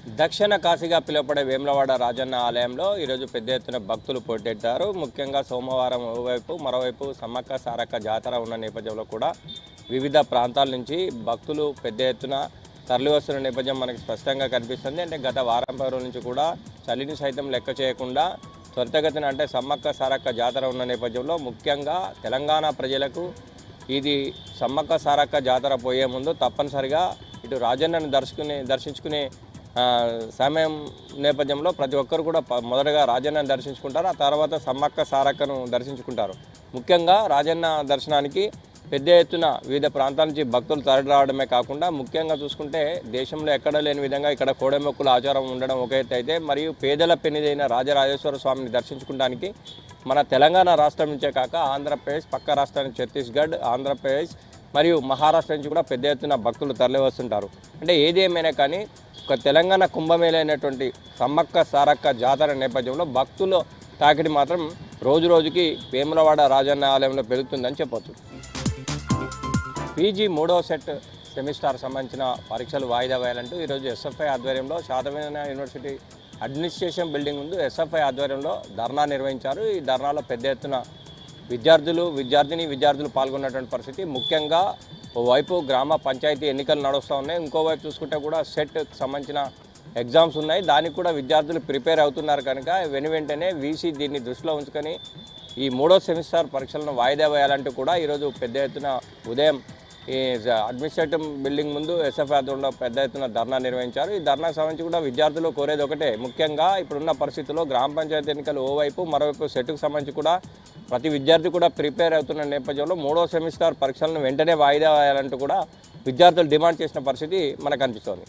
దక్షిణ కాశీగా పిలువబడే వేములవాడ రాజన్న ఆలయంలో ఈరోజు పెద్ద ఎత్తున భక్తులు పోటెత్తారు. ముఖ్యంగా సోమవారం ఓవైపు మరోవైపు సమ్మక్క సారక్క జాతర ఉన్న నేపథ్యంలో కూడా వివిధ ప్రాంతాల నుంచి భక్తులు పెద్ద ఎత్తున తరలివస్తున్న నేపథ్యం మనకి స్పష్టంగా కనిపిస్తుంది. అంటే గత వారం రోజుల నుంచి కూడా చలిని సైతం లెక్క చేయకుండా త్వరితగతిన అంటే సమ్మక్క సారక్క జాతర ఉన్న నేపథ్యంలో ముఖ్యంగా తెలంగాణ ప్రజలకు ఇది సమ్మక్క సారక్క జాతర పోయే ముందు తప్పనిసరిగా ఇటు రాజన్నను దర్శించుకునే సమయం నేపథ్యంలో ప్రతి ఒక్కరు కూడా మొదటగా రాజన్నను దర్శించుకుంటారు. ఆ తర్వాత సమ్మక్క సారక్కను దర్శించుకుంటారు. ముఖ్యంగా రాజన్న దర్శనానికి పెద్ద ఎత్తున వివిధ ప్రాంతాల నుంచి భక్తులు తరలి రావడమే కాకుండా ముఖ్యంగా చూసుకుంటే దేశంలో ఎక్కడ లేని విధంగా ఇక్కడ కోడెమొక్కుల ఆచారం ఉండడం ఒక ఎత్తు అయితే, మరియు పేదల పెన్నిదైన రాజరాజేశ్వర స్వామిని దర్శించుకోవడానికి మన తెలంగాణ రాష్ట్రం నుంచే కాక ఆంధ్రప్రదేశ్, పక్క రాష్ట్రానికి ఛత్తీస్గఢ్, ఆంధ్రప్రదేశ్ మరియు మహారాష్ట్ర నుంచి కూడా పెద్ద ఎత్తున భక్తులు తరలి వస్తుంటారు. అంటే ఏది ఏమైనా కానీ ఒక తెలంగాణ కుంభమేళైనటువంటి సమ్మక్క సారక్క జాతర నేపథ్యంలో భక్తుల తాకిడి మాత్రం రోజు రోజుకి వేములవాడ రాజన్న ఆలయంలో పెరుగుతుందని చెప్పొచ్చు. పీజీ 3వ సెట్ సెమిస్టర్ సంబంధించిన పరీక్షలు వాయిదా వేయాలంటూ ఈరోజు ఎస్ఎఫ్ఐ ఆధ్వర్యంలో శాతవాహన యూనివర్సిటీ అడ్మినిస్ట్రేషన్ బిల్డింగ్ ముందు ఎస్ఎఫ్ఐ ఆధ్వర్యంలో ధర్నా నిర్వహించారు. ఈ ధర్నాలో పెద్ద ఎత్తున విద్యార్థులు పాల్గొన్నటువంటి పరిస్థితి. ముఖ్యంగా ఓవైపు గ్రామ పంచాయతీ ఎన్నికలు నడుస్తూ ఉన్నాయి, ఇంకోవైపు చూసుకుంటే కూడా సెట్కి సంబంధించిన ఎగ్జామ్స్ ఉన్నాయి. దానికి కూడా విద్యార్థులు ప్రిపేర్ అవుతున్నారు కనుక వెంటనే వీసీ దీన్ని దృష్టిలో ఉంచుకొని ఈ 3వ సెమిస్టర్ పరీక్షలను వాయిదా వేయాలంటూ కూడా ఈరోజు పెద్ద ఎత్తున ఉదయం ఈ అడ్మినిస్ట్రేటివ్ బిల్డింగ్ ముందు ఎస్ఎఫ్ఐ ఆధ్వర్యంలో పెద్ద ఎత్తున ధర్నా నిర్వహించారు. ఈ ధర్నాకు సంబంధించి కూడా విద్యార్థులు కోరేది ఒకటే, ముఖ్యంగా ఇప్పుడున్న పరిస్థితుల్లో గ్రామ పంచాయతీ ఎన్నికలు ఓవైపు మరోవైపు సెట్కు సంబంధించి కూడా ప్రతి విద్యార్థి కూడా ప్రిపేర్ అవుతున్న నేపథ్యంలో 3వ సెమిస్టర్ పరీక్షలను వెంటనే వాయిదా వేయాలంటూ కూడా విద్యార్థులు డిమాండ్ చేసిన పరిస్థితి మనకు కనిపిస్తోంది.